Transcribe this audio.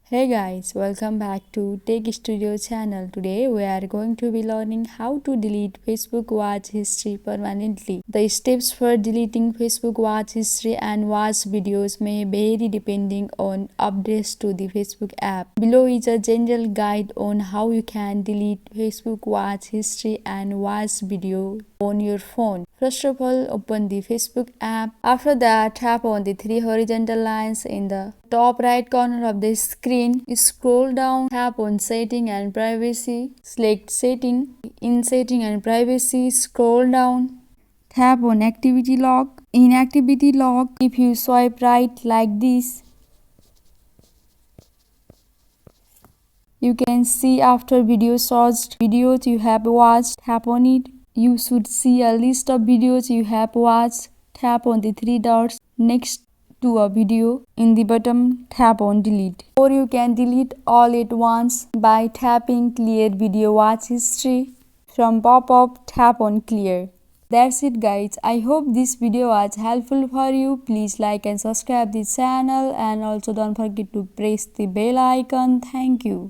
Hey guys, welcome back to Tech Studio channel. Today we are going to be learning how to delete Facebook watch history permanently. The steps for deleting Facebook watch history and watch videos may vary depending on updates to the Facebook app. Below is a general guide on how you can delete Facebook watch history and watch video on your phone. First of all, open the Facebook app. After that, tap on the three horizontal lines in the top right corner of the screen. Scroll down, tap on Setting and Privacy. Select Setting. In Setting and Privacy, scroll down. Tap on Activity Log. In Activity Log, if you swipe right like this, you can see after video searched videos you have watched. Tap on it. You should see a list of videos you have watched. Tap on the three dots next to a video. In the bottom, tap on delete. Or you can delete all at once by tapping clear video watch history. From pop-up, tap on clear. That's it guys. I hope this video was helpful for you. Please like and subscribe the channel and also don't forget to press the bell icon. Thank you.